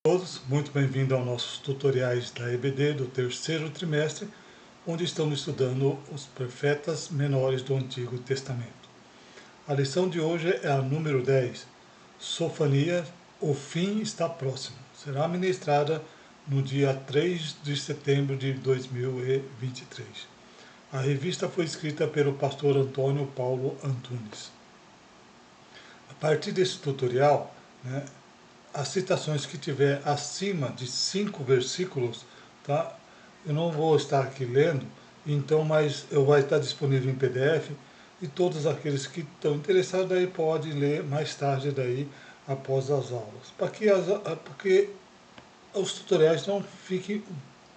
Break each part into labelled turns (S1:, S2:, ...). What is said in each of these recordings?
S1: Todos, muito bem-vindo aos nossos tutoriais da EBD do terceiro trimestre, onde estamos estudando os profetas menores do Antigo Testamento. A lição de hoje é a número 10, Sofanias, o fim está próximo. Será ministrada no dia 3 de setembro de 2023. A revista foi escrita pelo pastor Antônio Paulo Antunes. A partir desse tutorial, as citações que tiver acima de 5 versículos, tá? Eu não vou estar aqui lendo, então, mas eu vai estar disponível em PDF e todos aqueles que estão interessados daí podem ler mais tarde daí após as aulas, porque os tutoriais não fiquem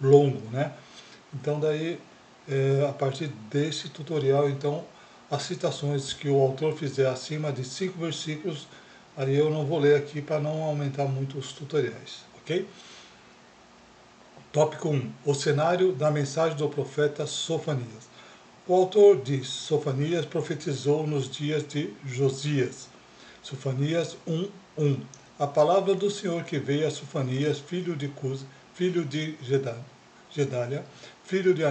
S1: longos, né? Então daí a partir desse tutorial, então as citações que o autor fizer acima de 5 versículos, aí eu não vou ler aqui para não aumentar muito os tutoriais, ok? Tópico 1. O cenário da mensagem do profeta Sofanias. O autor diz: Sofanias profetizou nos dias de Josias. Sofanias 1:1. A palavra do Senhor que veio a Sofanias, filho de Cus, filho de Gedália, filho de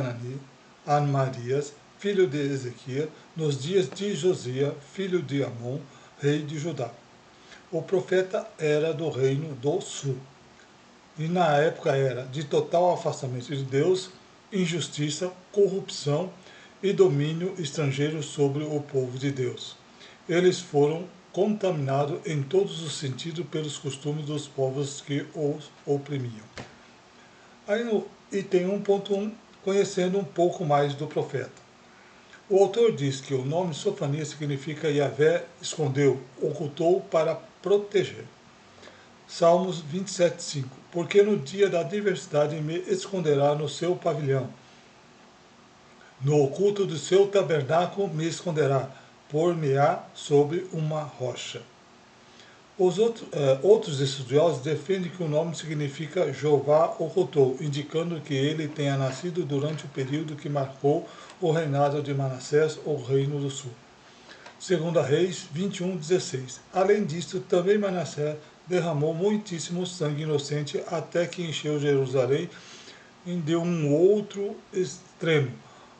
S1: Anmarias, filho de Ezequias, nos dias de Josias, filho de Amon, rei de Judá. O profeta era do reino do sul. E na época era de total afastamento de Deus, injustiça, corrupção e domínio estrangeiro sobre o povo de Deus. Eles foram contaminados em todos os sentidos pelos costumes dos povos que os oprimiam. Aí no item 1.1, conhecendo um pouco mais do profeta. O autor diz que o nome Sofanias significa Yahvé escondeu, ocultou para proteger. Salmos 27:5. Porque no dia da adversidade me esconderá no seu pavilhão. No oculto do seu tabernáculo me esconderá, por-me-á sobre uma rocha. Os outros estudiosos defendem que o nome significa Jeová ocultou, indicando que ele tenha nascido durante o período que marcou o reinado de Manassés, o reino do sul. 2 Reis 21:16. Além disso, também Manassés derramou muitíssimo sangue inocente até que encheu Jerusalém e deu um outro extremo,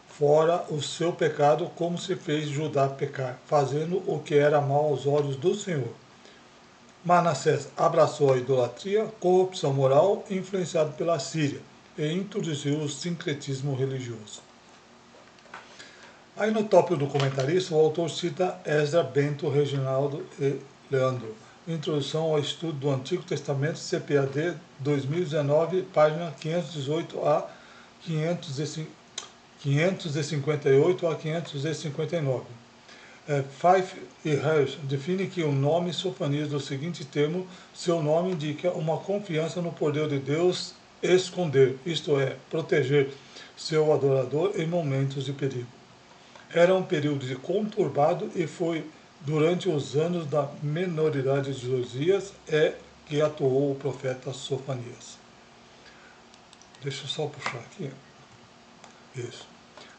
S1: fora o seu pecado, como se fez Judá pecar, fazendo o que era mal aos olhos do Senhor. Manassés abraçou a idolatria, corrupção moral, influenciado pela Síria, e introduziu o sincretismo religioso. Aí no tópico do comentarista, o autor cita Esdra, Bento, Reginaldo e Leandro. Introdução ao estudo do Antigo Testamento, CPAD 2019, página 518 a 558 a 559. Fife e Hirsch define que o nome Sofanias do seguinte termo: seu nome indica uma confiança no poder de Deus esconder, isto é, proteger seu adorador em momentos de perigo. Era um período conturbado e foi durante os anos da menoridade de Josias que atuou o profeta Sofanias. Deixa eu só puxar aqui. Isso.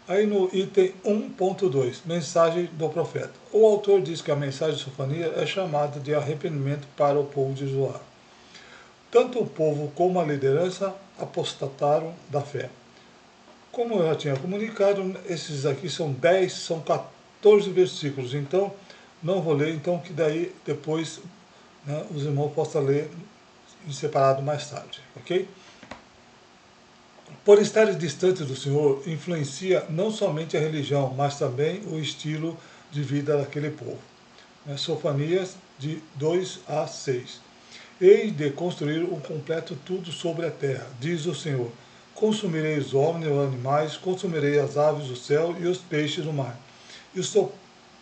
S1: Aí no item 1.2, mensagem do profeta. O autor diz que a mensagem de Sofanias é chamada de arrependimento para o povo de Judá. Tanto o povo como a liderança apostataram da fé. Como eu já tinha comunicado, esses aqui são 14 versículos, então não vou ler, então que daí depois os irmãos possam ler em separado mais tarde, ok? Por estar distante do Senhor, influencia não somente a religião, mas também o estilo de vida daquele povo. Sofanias, de 2 a 6. Hei de construir um completo tudo sobre a terra, diz o Senhor. Consumirei os homens e os animais, consumirei as aves do céu e os peixes do mar. E o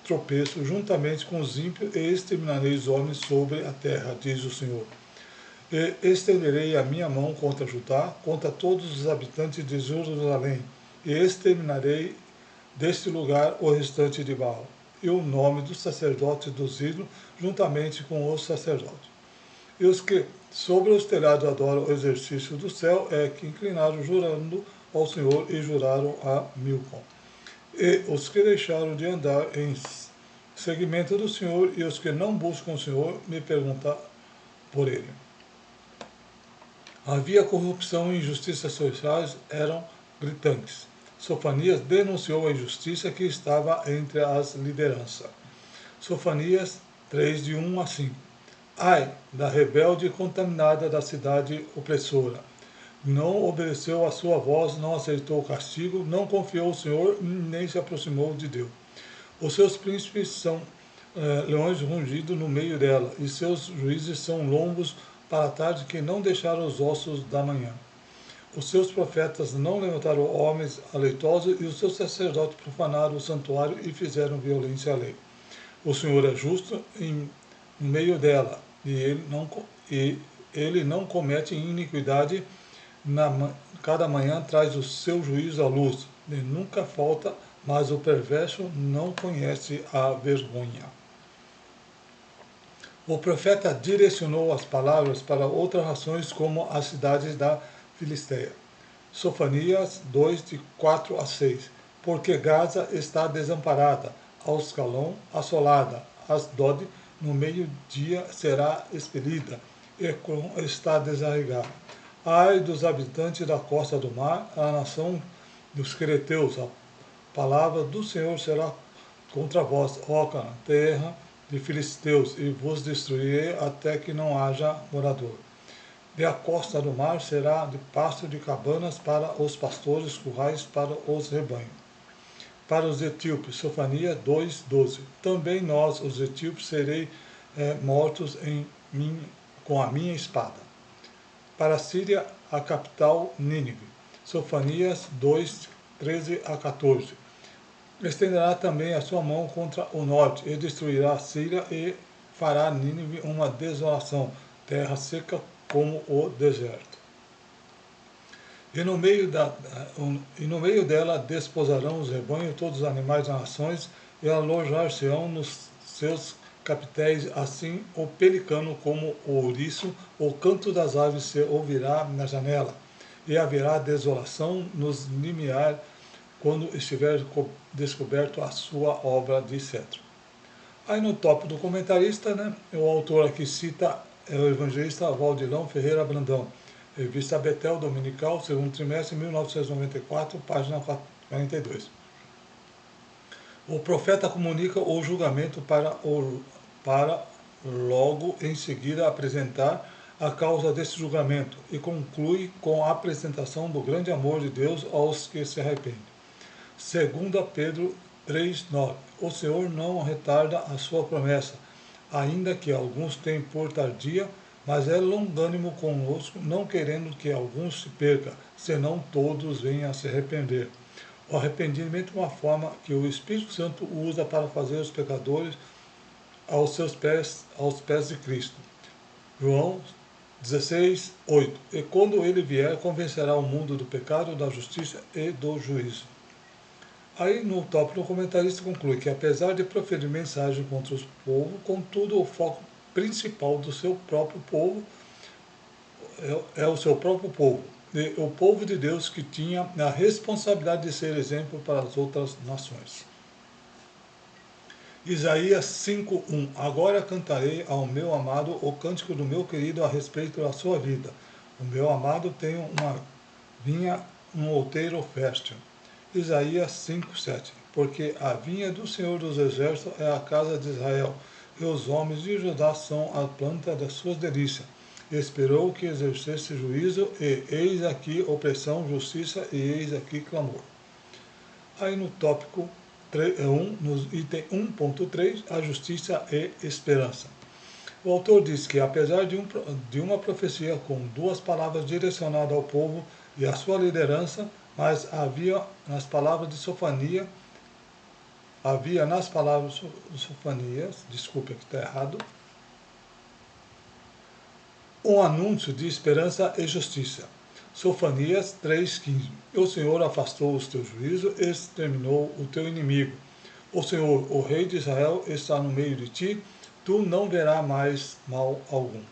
S1: tropeço juntamente com os ímpios e exterminarei os homens sobre a terra, diz o Senhor. E estenderei a minha mão contra Judá, contra todos os habitantes de Jerusalém, e exterminarei deste lugar o restante de Baal, e o nome dos sacerdotes dos ídolos, juntamente com os sacerdotes. E os que sobre os telhados adoram o exercício do céu que inclinaram jurando ao Senhor e juraram a Milcom. E os que deixaram de andar em seguimento do Senhor e os que não buscam o Senhor me perguntam por ele. Havia corrupção e injustiças sociais eram gritantes. Sofanias denunciou a injustiça que estava entre as lideranças. Sofanias 3, de 1 a 5. Ai da rebelde contaminada da cidade opressora. Não obedeceu à sua voz, não aceitou o castigo, não confiou no Senhor, nem se aproximou de Deus. Os seus príncipes são leões rungidos no meio dela, e seus juízes são lombos para a tarde que não deixaram os ossos da manhã. Os seus profetas não levantaram homens aleitosos, e os seus sacerdotes profanaram o santuário e fizeram violência à lei. O Senhor é justo no meio dela, e ele não comete iniquidade. Cada manhã traz o seu juízo à luz, e nunca falta, mas o perverso não conhece a vergonha. O profeta direcionou as palavras para outras nações, como as cidades da Filisteia. Sofanias 2, de 4 a 6. Porque Gaza está desamparada, Ascalon assolada, Asdod no meio-dia será expelida, Ecrom está desarraigada. Ai dos habitantes da costa do mar, a nação dos creteus, a palavra do Senhor será contra vós, ó terra de filisteus, e vos destruirei até que não haja morador. E a costa do mar será de pasto de cabanas para os pastores, currais para os rebanhos. Para os etíopes, Sofanias 2:12. Também nós, os etíopes, serei mortos com a minha espada. Para a Síria, a capital Nínive. Sofanias 2:13 a 14. Estenderá também a sua mão contra o norte, e destruirá a Síria, e fará Nínive uma desolação, terra seca como o deserto. E no meio dela desposarão os rebanhos, todos os animais das nações, e alojar-se-ão nos seus capitéis, assim o pelicano como o ouriço, o canto das aves se ouvirá na janela, e haverá desolação nos limiar, quando estiver descoberto a sua obra de cetro. Aí no tópico do comentarista, o autor aqui cita o evangelista Valdilão Ferreira Brandão, revista Betel Dominical, segundo trimestre, 1994, página 42. O profeta comunica o julgamento para logo em seguida apresentar a causa desse julgamento, e conclui com a apresentação do grande amor de Deus aos que se arrependem. 2 Pedro 3:9. O Senhor não retarda a sua promessa, ainda que alguns tenham por tardia, mas é longânimo conosco, não querendo que alguns se percam, senão todos venham a se arrepender. O arrependimento é uma forma que o Espírito Santo usa para fazer os pecadores aos pés de Cristo. João 16:8. E quando ele vier, convencerá o mundo do pecado, da justiça e do juízo. Aí no tópico o comentarista conclui que, apesar de proferir mensagem contra os povos, contudo o foco principal do seu próprio povo é o seu próprio povo, e o povo de Deus, que tinha a responsabilidade de ser exemplo para as outras nações. Isaías 5:1. Agora cantarei ao meu amado o cântico do meu querido a respeito da sua vida. O meu amado tem uma vinha, um outeiro fértil. Isaías 5:7. Porque a vinha do Senhor dos Exércitos é a casa de Israel, e os homens de Judá são a planta das suas delícias. Esperou que exercesse juízo, e eis aqui opressão, justiça, e eis aqui clamor. Aí no tópico no item 1.3, a justiça e esperança. O autor diz que, apesar de uma profecia com duas palavras direcionadas ao povo e à sua liderança, mas havia nas palavras de Sofanias, desculpe, aqui está errado, um anúncio de esperança e justiça. Sofanias 3:15. O Senhor afastou os teus juízos, exterminou o teu inimigo. O Senhor, o Rei de Israel, está no meio de ti, tu não verás mais mal algum.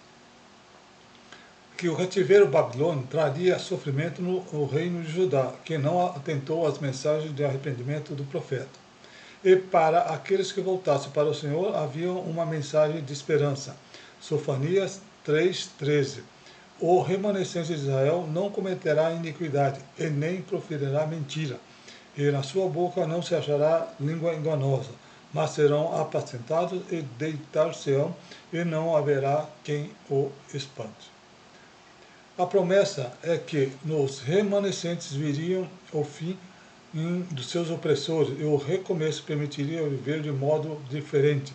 S1: Que o cativeiro babilônico traria sofrimento no reino de Judá, que não atentou às mensagens de arrependimento do profeta. E para aqueles que voltassem para o Senhor havia uma mensagem de esperança. Sofanias 3:13. o remanescente de Israel não cometerá iniquidade, e nem proferirá mentira, e na sua boca não se achará língua enganosa, mas serão apacentados e deitar-se-ão, e não haverá quem o espante. A promessa é que nos remanescentes viriam o fim dos seus opressores, e o recomeço permitiria viver de modo diferente,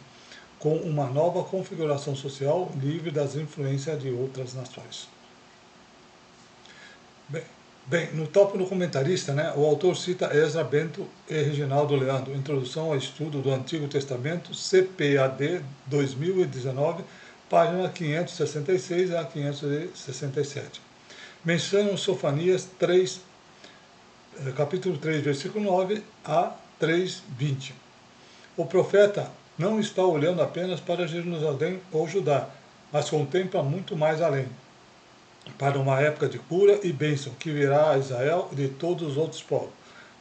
S1: com uma nova configuração social livre das influências de outras nações. Bem, no tópico do comentarista, o autor cita Ezra Bento e Reginaldo Leandro, Introdução ao Estudo do Antigo Testamento, CPAD 2019, página 566 a 567. Mencionam Sofonias 3, capítulo 3, versículo 9 a 3:20. O profeta não está olhando apenas para Jerusalém ou Judá, mas contempla muito mais além, para uma época de cura e bênção que virá a Israel e de todos os outros povos.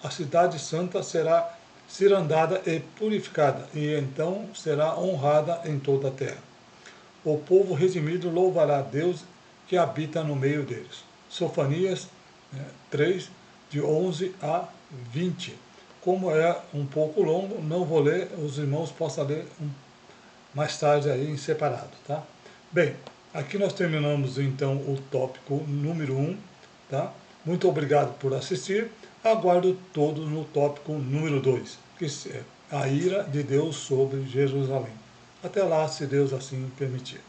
S1: A cidade santa será cirandada e purificada, e então será honrada em toda a terra. O povo redimido louvará a Deus que habita no meio deles. Sofonias 3, de 11 a 20. Como é um pouco longo, não vou ler, os irmãos possam ler mais tarde aí em separado, tá? Bem, aqui nós terminamos então o tópico número 1, tá? Muito obrigado por assistir, aguardo todos no tópico número 2, que é a ira de Deus sobre Jerusalém. Até lá, se Deus assim permitir.